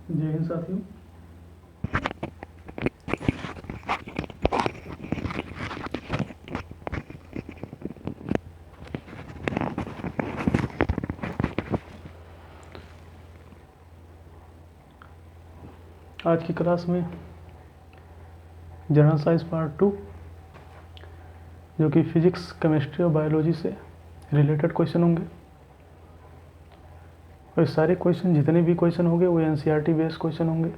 जय हिंद साथियों। आज की क्लास में जनरल साइंस पार्ट 2 जो कि फिजिक्स, केमिस्ट्री और बायोलॉजी से रिलेटेड क्वेश्चन होंगे। और सारे क्वेश्चन, जितने भी क्वेश्चन होंगे वो एनसीईआरटी बेस्ड क्वेश्चन होंगे।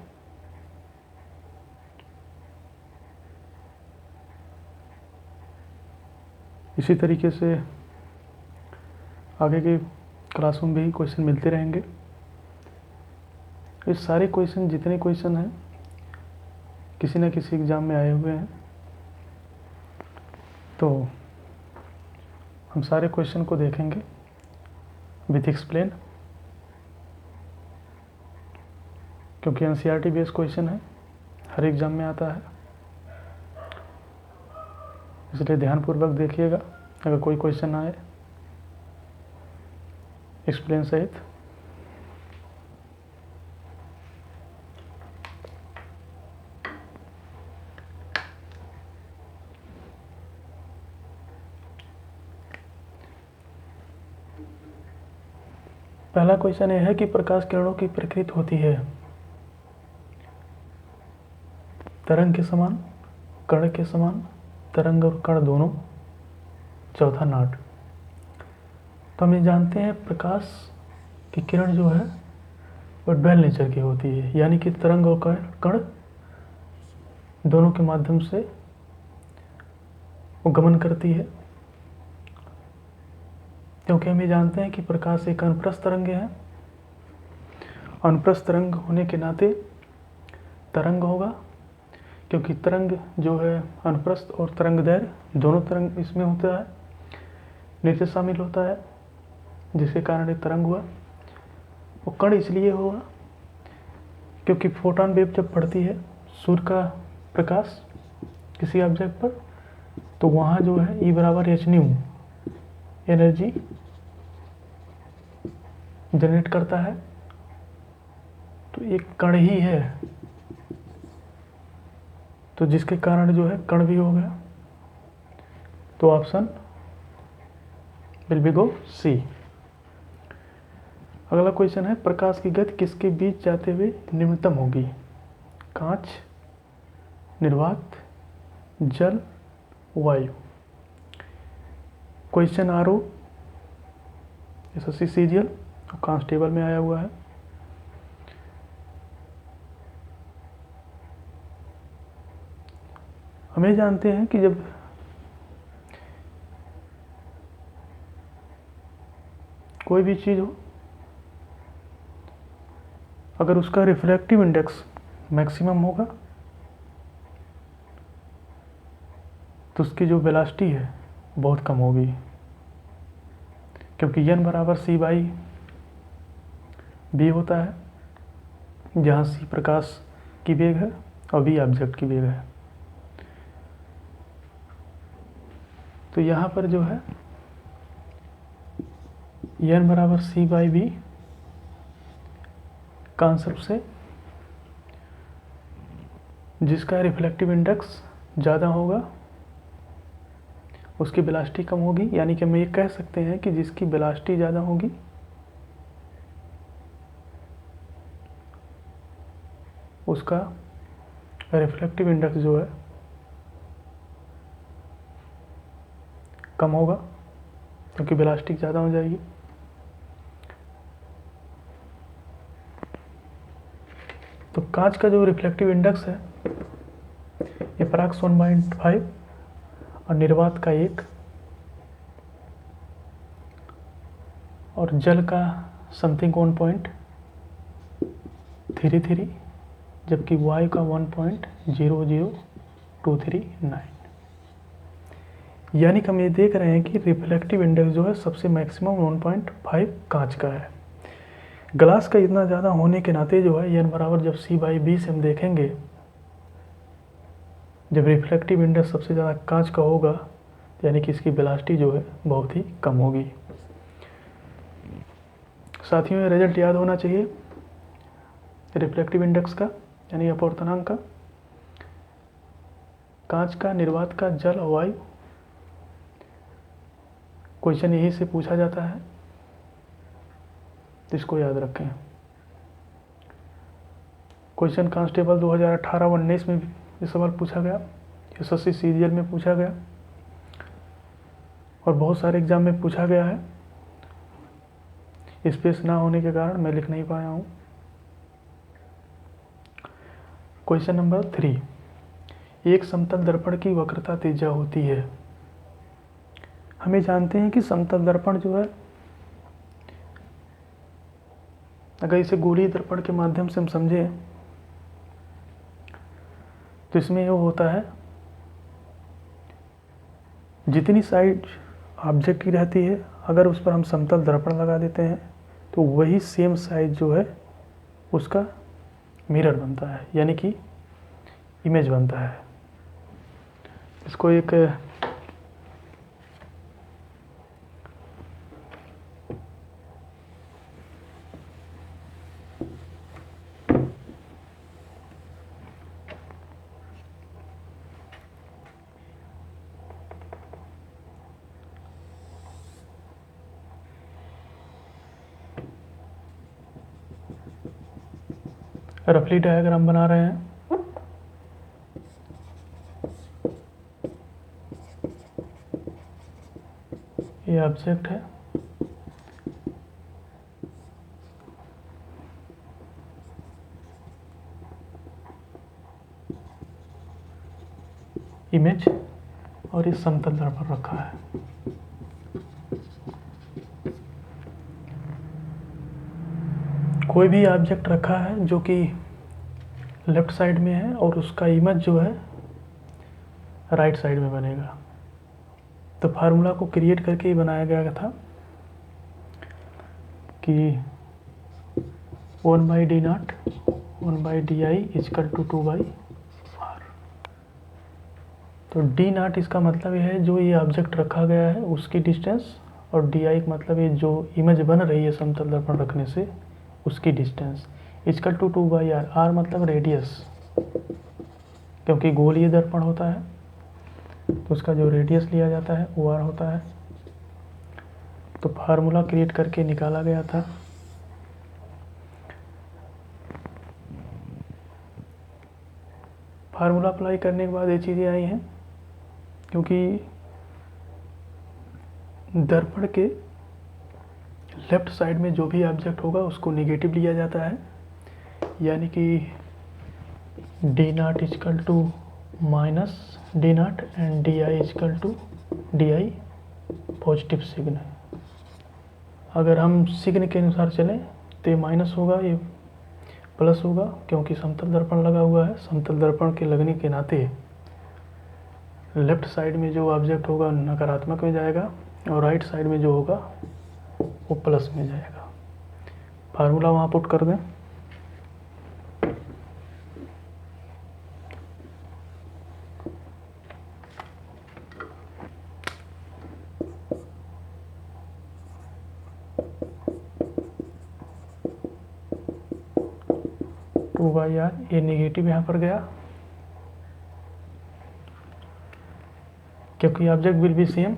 इसी तरीके से आगे के क्लासों में भी क्वेश्चन मिलते रहेंगे। ये सारे क्वेश्चन, जितने क्वेश्चन हैं, किसी न किसी एग्ज़ाम में आए हुए हैं, तो हम सारे क्वेश्चन को देखेंगे विथ एक्सप्लेन, क्योंकि एनसीईआरटी बेस्ड क्वेश्चन है, हर एग्ज़ाम में आता है, इसलिए ध्यानपूर्वक देखिएगा। अगर कोई क्वेश्चन आए एक्सप्लेन सहित। पहला क्वेश्चन यह है कि प्रकाश किरणों की प्रकृति होती है तरंग के समान, कण के समान, तरंग और कण दोनों, चौथा नाट। तो हम ये जानते हैं प्रकाश की किरण जो है वो डुअल नेचर की होती है, यानी कि तरंग और कण दोनों के माध्यम से वो गमन करती है। क्योंकि हम ये जानते हैं कि प्रकाश एक अनुप्रस्थ तरंग है। अनुप्रस्थ तरंग होने के नाते तरंग होगा, क्योंकि तरंग जो है अनुप्रस्थ और तरंग दैर्घ्य दोनों तरंग इसमें होता है, नृत्य शामिल होता है, जिसके कारण एक तरंग हुआ। वो कण इसलिए होगा क्योंकि फोटॉन वेव जब पड़ती है सूर्य का प्रकाश किसी ऑब्जेक्ट पर, तो वहाँ जो है E बराबर h/nu एनर्जी जनरेट करता है। तो एक कण ही है, तो जिसके कारण जो है कण भी हो गया। तो ऑप्शन विल बी गो सी। अगला क्वेश्चन है प्रकाश की गति किसके बीच जाते हुए निम्नतम होगी? कांच, निर्वात, जल, वायु। क्वेश्चन आरओ एसएससी सीजीएल और कांस्टेबल में आया हुआ है। हमें जानते हैं कि जब कोई भी चीज़ हो, अगर उसका रिफ्रैक्टिव इंडेक्स मैक्सिमम होगा तो उसकी जो वेलोसिटी है बहुत कम होगी, क्योंकि n बराबर c/b होता है, जहाँ c प्रकाश की वेग है और b ऑब्जेक्ट की वेग है। तो यहाँ पर जो है n बराबर c/b कॉन्सेप्ट से जिसका रिफ्लेक्टिव इंडेक्स ज़्यादा होगा उसकी वेलोसिटी कम होगी, यानी कि हम ये कह सकते हैं कि जिसकी वेलोसिटी ज़्यादा होगी उसका रिफ्लेक्टिव इंडेक्स जो है कम होगा, क्योंकि वेलोसिटी ज़्यादा हो जाएगी। तो कांच का जो रिफ्लेक्टिव इंडेक्स है ये अप्रॉक्स 1.5 और निर्वात का 1 और जल का समथिंग 1.33, जबकि वायु का 1.00239। यानी कि हम ये देख रहे हैं कि रिफ्लेक्टिव इंडेक्स जो है सबसे मैक्सिमम 1.5 कांच का है। ग्लास का इतना ज़्यादा होने के नाते जो है n बराबर जब c/b से हम देखेंगे, जब रिफ्लेक्टिव इंडेक्स सबसे ज़्यादा कांच का होगा, यानी कि इसकी वेलोसिटी जो है बहुत ही कम होगी। साथियों, ये रिजल्ट याद होना चाहिए। रिफ्लेक्टिव इंडेक्स का यानी अपवर्तनांक का, कांच का, निर्वात का, जल और वायु। क्वेश्चन यही से पूछा जाता है, इसको याद रखें। क्वेश्चन कांस्टेबल 2018-19 में ये सवाल पूछा गया, एसएससी सीरियल में पूछा गया और बहुत सारे एग्जाम में पूछा गया है। स्पेस ना होने के कारण मैं लिख नहीं पाया हूँ। क्वेश्चन नंबर 3, एक समतल दर्पण की वक्रता त्रिज्या होती है। हमें जानते हैं कि समतल दर्पण जो है, अगर इसे गोलीय दर्पण के माध्यम से हम समझें तो इसमें यह होता है, जितनी साइड ऑब्जेक्ट की रहती है, अगर उस पर हम समतल दर्पण लगा देते हैं तो वही सेम साइज जो है उसका मिरर बनता है, यानी कि इमेज बनता है। इसको एक रफली डायग्राम बना रहे हैं। ये ऑब्जेक्ट है, इमेज, और इस समतल दर्पण रखा है। कोई भी ऑब्जेक्ट रखा है जो कि लेफ्ट साइड में है और उसका इमेज जो है राइट साइड में बनेगा। तो फार्मूला को क्रिएट करके ही बनाया गया था कि 1/d0 1/di = 2/r। तो d0 इसका मतलब यह है जो ये ऑब्जेक्ट रखा गया है उसकी डिस्टेंस, और di का मतलब ये जो इमेज बन रही है समतल दर्पण रखने से उसकी डिस्टेंस, = 2/r। r मतलब रेडियस, क्योंकि गोलीय दर्पण होता है तो उसका जो रेडियस लिया जाता है वो r होता है। तो फार्मूला क्रिएट करके निकाला गया था। फार्मूला अप्लाई करने के बाद ये चीज़ें आई हैं, क्योंकि दर्पण के लेफ्ट साइड में जो भी ऑब्जेक्ट होगा उसको नेगेटिव लिया जाता है, यानी कि d0 = -d0 and di positive sign है। अगर हम सिग्न के अनुसार चलें तो ये माइनस होगा, ये प्लस होगा, क्योंकि समतल दर्पण लगा हुआ है। समतल दर्पण के लगने के नाते लेफ्ट साइड में जो ऑब्जेक्ट होगा नकारात्मक में जाएगा और राइट साइड में जो होगा वो प्लस में जाएगा। फार्मूला वहाँ पुट कर दें। टू बाई आर, ये नेगेटिव यहाँ पर गया क्योंकि object will be same.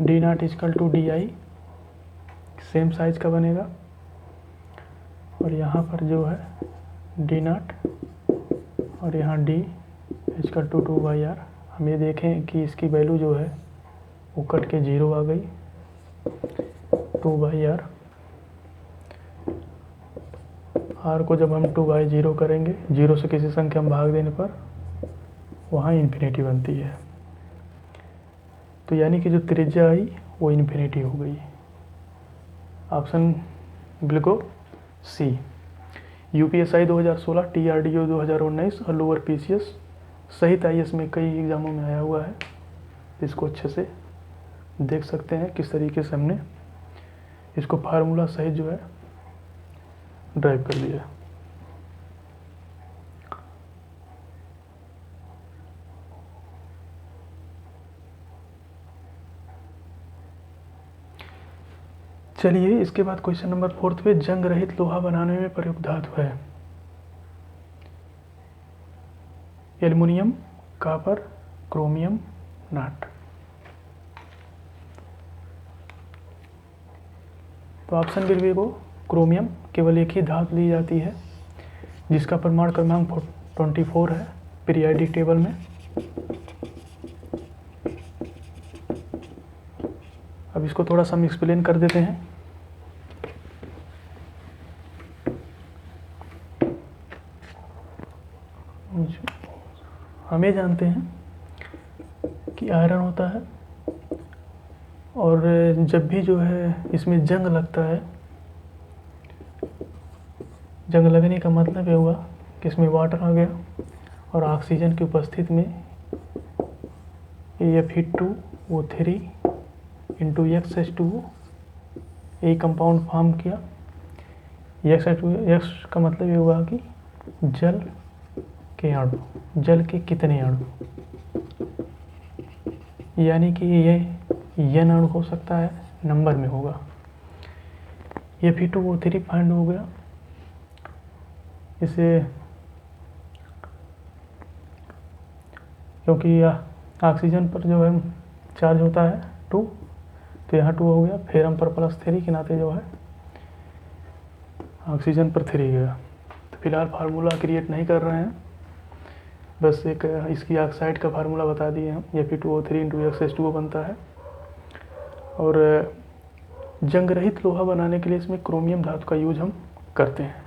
d0 = di, same size का बनेगा, और यहाँ पर जो है d0 और यहाँ d = 2/r। हम ये देखें कि इसकी वैल्यू जो है वो कट के 0 आ गई, 2/r। r को जब हम 2/0 करेंगे, 0 से किसी संख्या में भाग देने पर वहाँ इन्फिनिटी बनती है। तो यानी कि जो त्रिज्या आई वो इन्फिनिटी हो गई। ऑप्शन बिल्कुल सी। यूपीएसआई 2016, टीआरडीओ 2019 और लोअर पीसीएस सहित आईएएस में कई एग्जामों में आया हुआ है। इसको अच्छे से देख सकते हैं किस तरीके से हमने इसको फार्मूला सहित जो है ड्राइव कर लिया। चलिए इसके बाद क्वेश्चन नंबर 4 पे, जंग रहित लोहा बनाने में प्रयुक्त धातु है एल्युमिनियम, कॉपर, क्रोमियम, नाट। तो ऑप्शन बिल्कुल को क्रोमियम केवल एक ही धातु ली जाती है जिसका परमाणु क्रमांक 24 है पीरियोडिक टेबल में। अब इसको थोड़ा सा हम एक्सप्लेन कर देते हैं। हमें जानते हैं कि आयरन होता है और जब भी जो है इसमें जंग लगता है, जंग लगने का मतलब ये हुआ कि इसमें वाटर आ गया और ऑक्सीजन की उपस्थिति में Fe2O3 इंटू XH2O ये कंपाउंड फॉर्म किया। X का मतलब ये हुआ कि जल के अणु, जल के कितने अणु, यानी कि ये N अणु हो सकता है, नंबर में होगा। Fe2O3 फाइंड हो गया। इसे क्योंकि ऑक्सीजन पर जो है चार्ज होता है 2, तो यहाँ 2 हो गया, फिर हम पर +3 के नाते जो है ऑक्सीजन पर 3 गया। तो फिलहाल फार्मूला क्रिएट नहीं कर रहे हैं, बस एक इसकी ऑक्साइड का फार्मूला बता दिए हम। Fe2O3 इंटू XH2O बनता है। और जंग रहित लोहा बनाने के लिए इसमें क्रोमियम धातु का यूज हम करते हैं।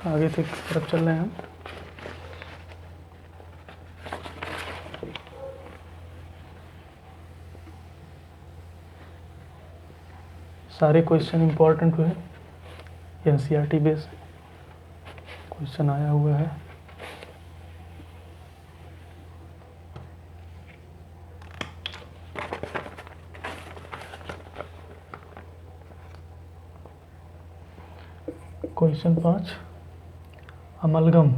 आगे से तरफ चल रहे हैं हम। सारे क्वेश्चन इम्पोर्टेंट हुए, NCERT बेस क्वेश्चन आया हुआ है। क्वेश्चन 5, अमलगम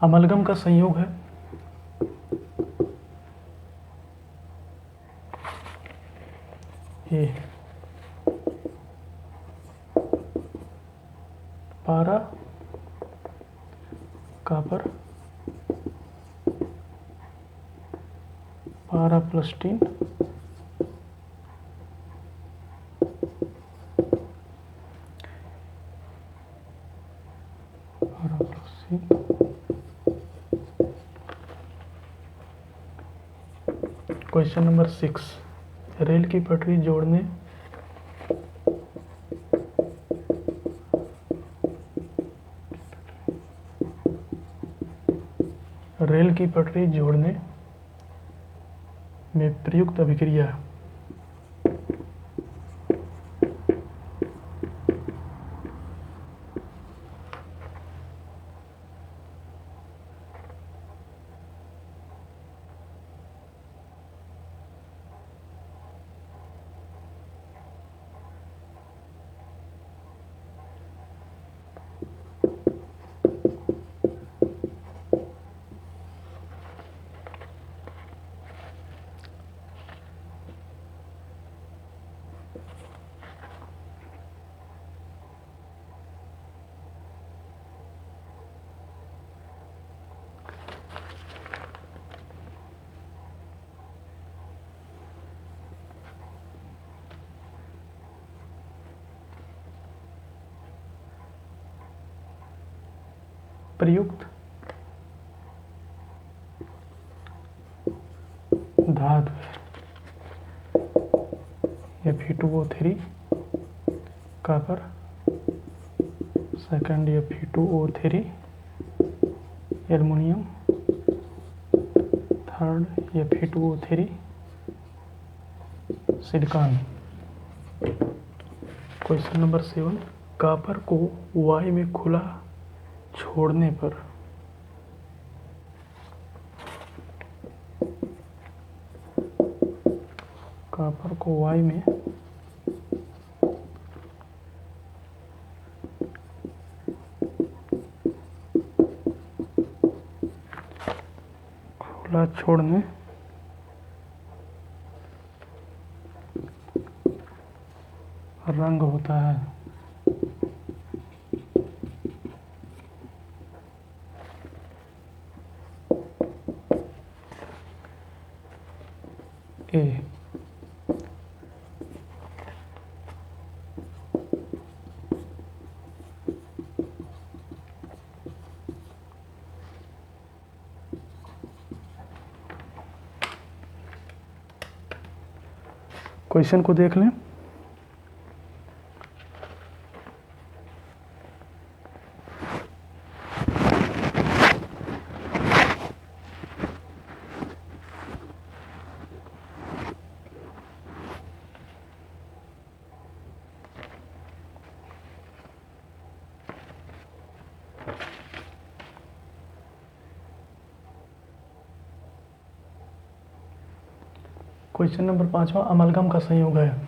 अमलगम का संयोग है ये पारा, कॉपर, पारा प्लस टीन, पारा प्लस सी। क्वेश्चन नंबर 6, रेल की पटरी जोड़ने में प्रयुक्त अभिक्रिया। प्रयुक्त धातु Fe2O3 copper, second Fe2O3 aluminium, third Fe2O3 silicon. Question number 7, copper को वायु में खुला छोड़ने पर कॉपर को वाई में खुला छोड़ने रंग होता है। ए क्वेश्चन को देख लें। क्वेश्चन नंबर 5वां अमलगम का संयोग है।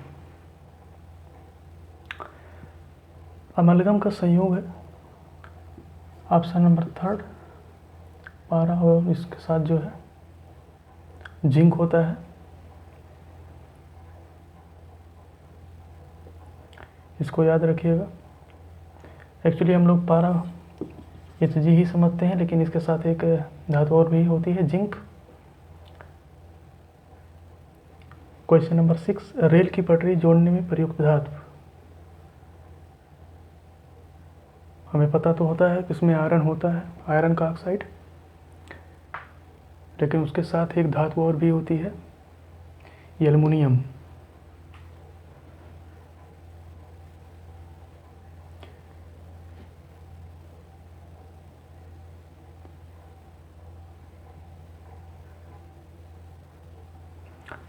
अमलगम का संयोग है ऑप्शन नंबर 3 पारा और इसके साथ जो है जिंक होता है। इसको याद रखिएगा। एक्चुअली हम लोग पारा एच जी ही समझते हैं, लेकिन इसके साथ एक धातु और भी होती है, जिंक। क्वेश्चन नंबर 6 रेल की पटरी जोड़ने में प्रयुक्त धातु। हमें पता तो होता है कि इसमें आयरन होता है, आयरन का ऑक्साइड, लेकिन उसके साथ एक धातु और भी होती है, एल्युमिनियम।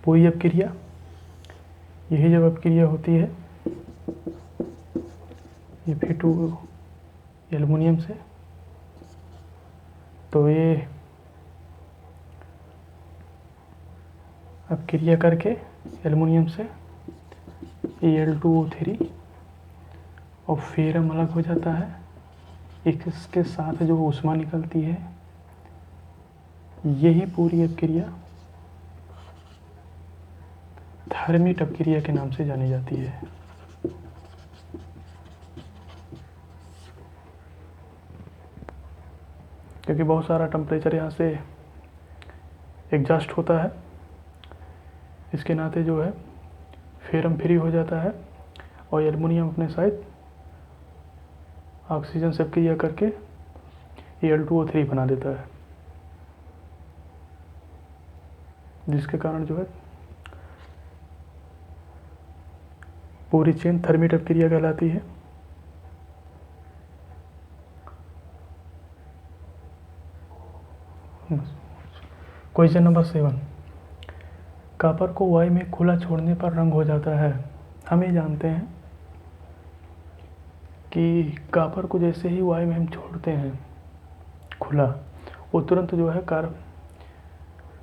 पूरी अपक्रिया, यही जब अपक्रिया होती है Fe2 एल्युमिनियम से, तो ये अपक्रिया करके एल्युमिनियम से Al2O3 और फेरम अलग हो जाता है। इसके साथ जो ऊष्मा निकलती है, यही पूरी अपक्रिया थर्मिट अपक्रिया के नाम से जानी जाती है। क्योंकि बहुत सारा टेम्परेचर यहाँ से एग्जॉस्ट होता है, इसके नाते जो है फेरम फ्री हो जाता है और एल्युमिनियम अपने साथ ऑक्सीजन से अपक्रिया करके Al2O3 बना देता है, जिसके कारण जो है पूरी चेन थर्मिट अपक्रिया कहलाती है। क्वेश्चन नंबर 7 कॉपर को वाई में खुला छोड़ने पर रंग हो जाता है। हम ये जानते हैं कि कॉपर को जैसे ही वाई में हम छोड़ते हैं खुला, वो तुरंत जो है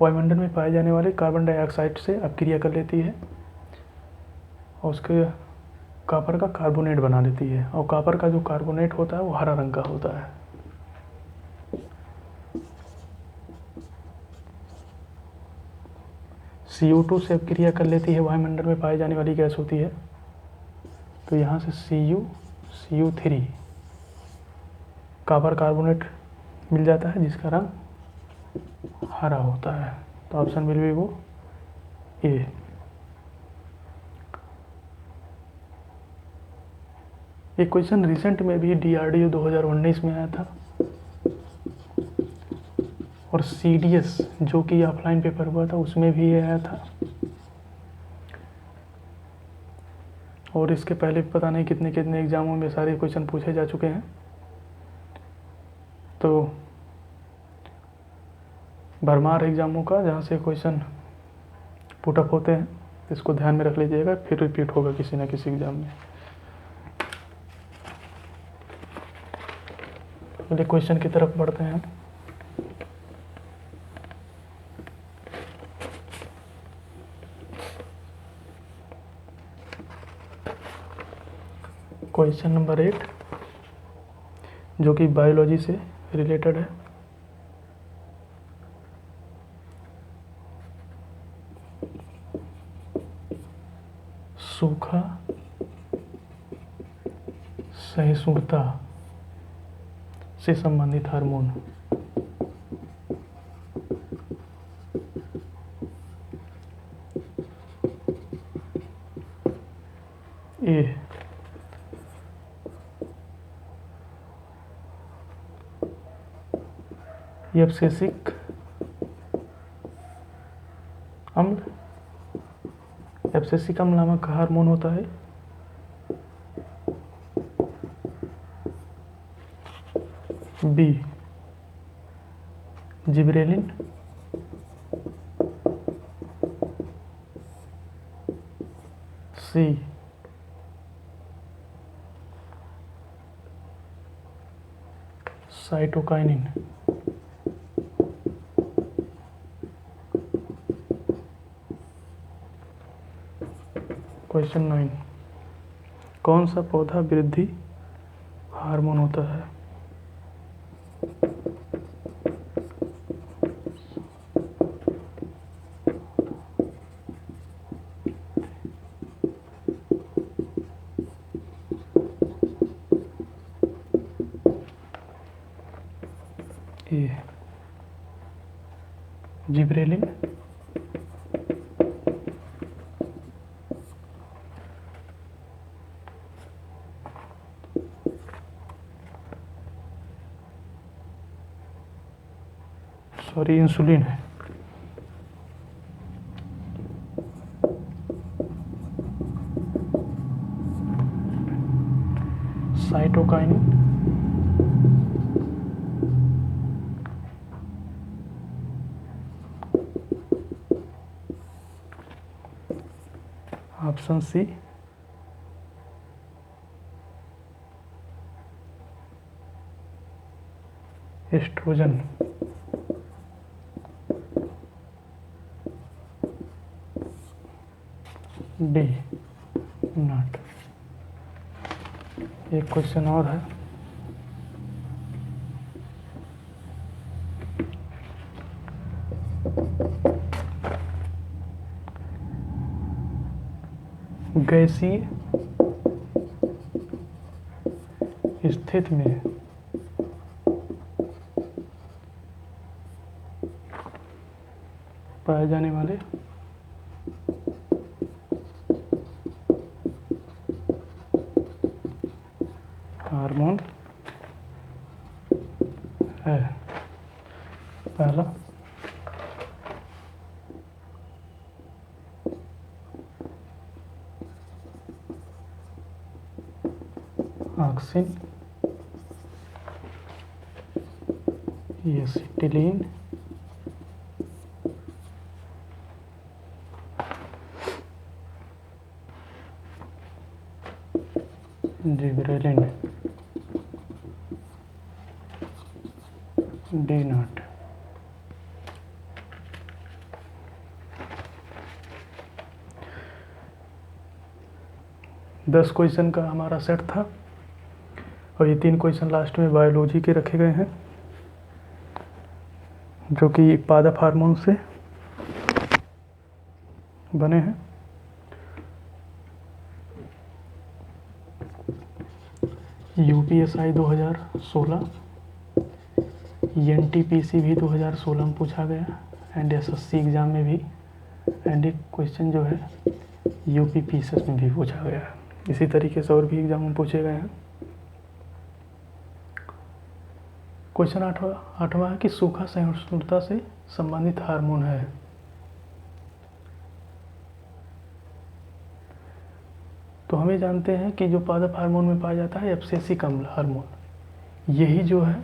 वायुमंडल में पाए जाने वाले कार्बन डाइऑक्साइड से अपक्रिया कर लेती है और उसके कॉपर का कार्बोनेट बना लेती है, और कॉपर का जो कार्बोनेट होता है वो हरा रंग का होता है। CO2 से अपक्रिया कर लेती है, वायुमंडल में पाई जाने वाली गैस होती है, तो यहाँ से CO3 कॉपर कार्बोनेट मिल जाता है, जिसका रंग हरा होता है। तो ऑप्शन विल बी वो ए। एक क्वेश्चन रिसेंट में भी DRDO 2019 में आया था, और CDS जो कि ऑफलाइन पेपर हुआ था उसमें भी ये आया था, और इसके पहले पता नहीं कितने कितने एग्जामों में सारे क्वेश्चन पूछे जा चुके हैं। तो भरमार एग्जामों का जहाँ से क्वेश्चन पुटअप होते हैं, इसको ध्यान में रख लीजिएगा, फिर रिपीट होगा किसी न किसी एग्जाम में। अगले क्वेश्चन की तरफ बढ़ते हैं। क्वेश्चन नंबर 8 जो कि बायोलॉजी से रिलेटेड है। सूखा सहिष्णुता से संबंधित हार्मोन। ए एब्सिसिक अम्ल, एब्सिसिक अम्ल नामक हार्मोन होता है। B gibberellin, C cytokinin. Question 9 कौन सा पौधा वृद्धि हार्मोन होता है? ए जिब्रेलिन, सॉरी इंसुलिन है। Cytokinin, option C oestrogen. D not. एक क्वेश्चन और है। गैसीय स्थिति में पाए जाने वाले हार्मोन है। पहला auxin, acetylene, gibberellin. D not. दस क्वेश्चन का हमारा सेट था और ये 3 क्वेश्चन लास्ट में बायोलॉजी के रखे गए हैं जो कि पादप हार्मोन से बने हैं। यूपीएसआई 2016, एनटीपीसी भी 2016 में पूछा गया एंड एसएससी एग्ज़ाम में भी, एंड एक क्वेश्चन जो है यूपीपीसीएस में भी पूछा गया है। इसी तरीके से और भी एग्जाम में पूछे गए हैं। क्वेश्चन आठवां है कि सूखा सहिष्णुता से संबंधित हार्मोन है। तो हमें जानते हैं कि जो पादप हार्मोन में पाया जाता है एब्सिसिक अम्ल हार्मोन, यही जो है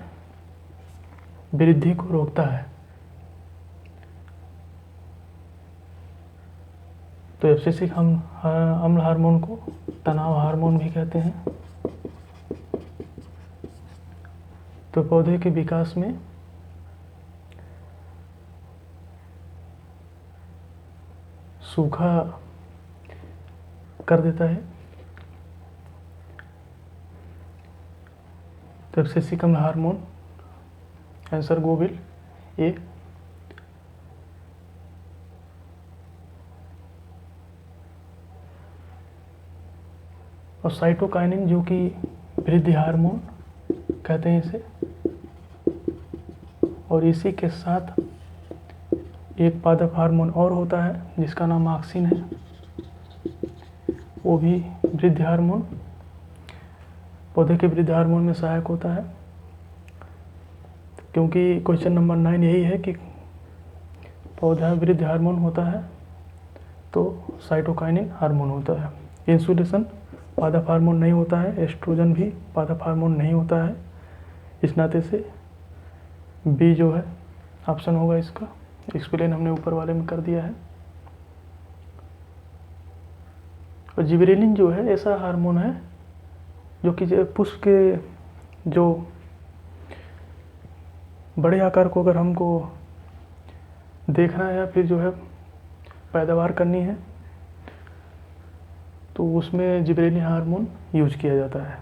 वृद्धि को रोकता है। तो एब्सिसिक अम्ल हार्मोन को तनाव हार्मोन भी कहते हैं। तो पौधे के विकास में सूखा कर देता है तो एब्सेसिकम हार्मोन, आंसर गोविल ए। और साइटोकाइनिन जो कि वृद्धि हार्मोन कहते हैं इसे, और इसी के साथ एक पादप हार्मोन और होता है जिसका नाम ऑक्सिन है, वो भी वृद्धि हार्मोन, पौधे के वृद्धि हार्मोन में सहायक होता है। क्योंकि क्वेश्चन नंबर 9 यही है कि पौधा वृद्धि हार्मोन होता है तो साइटोकाइनिन हार्मोन होता है। इंसुलेशन पादप हार्मोन नहीं होता है, एस्ट्रोजन भी पादप हार्मोन नहीं होता है। इस नाते से बी जो है ऑप्शन होगा इसका। एक्सप्लेन हमने ऊपर वाले में कर दिया है। और जिबरेलिन जो है ऐसा हार्मोन है जो कि पुष्प के जो बड़े आकार को अगर हमको देखना है या फिर जो है पैदावार करनी है तो उसमें जिबरेलिन हार्मोन यूज किया जाता है।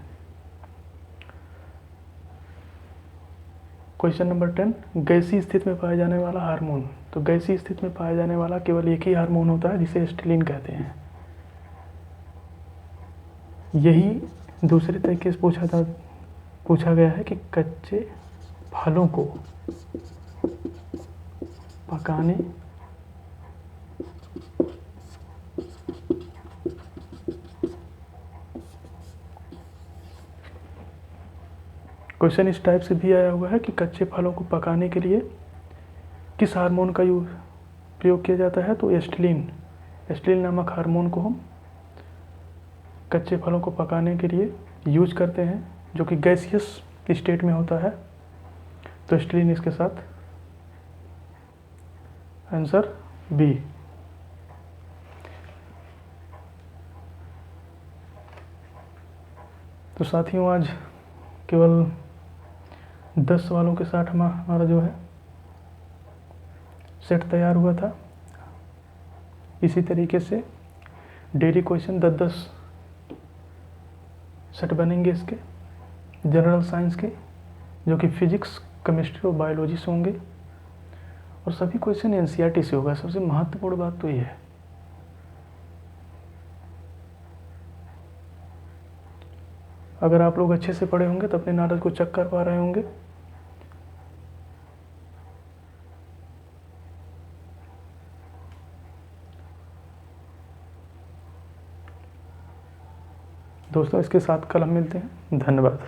क्वेश्चन नंबर 10, गैसीय स्थिति में पाया जाने वाला हार्मोन। तो गैसीय स्थिति में पाया जाने वाला केवल एक ही हार्मोन होता है जिसे एस्टिलीन कहते हैं। यही दूसरे तरीके से पूछा गया है कि कच्चे फलों को पकाने क्वेश्चन इस टाइप से भी आया हुआ है कि कच्चे फलों को पकाने के लिए किस हार्मोन का प्रयोग किया जाता है। तो एस्टिलीन नामक हार्मोन को हम कच्चे फलों को पकाने के लिए यूज करते हैं, जो कि गैसियस स्टेट में होता है। तो एस्टिलीन इसके साथ आंसर बी। तो साथियों आज केवल 10 सवालों के साथ हमारा जो है सेट तैयार हुआ था। इसी तरीके से डेली क्वेश्चन 10-10 सेट बनेंगे इसके जनरल साइंस के, जो कि फिजिक्स, केमिस्ट्री और बायोलॉजी से होंगे। और सभी क्वेश्चन एनसीईआरटी से होगा। सबसे महत्वपूर्ण बात तो ये है। अगर आप लोग अच्छे से पढ़े होंगे तो अपने नॉलेज को चेक कर पा रहे होंगे। दोस्तों इसके साथ कल हम मिलते हैं। धन्यवाद।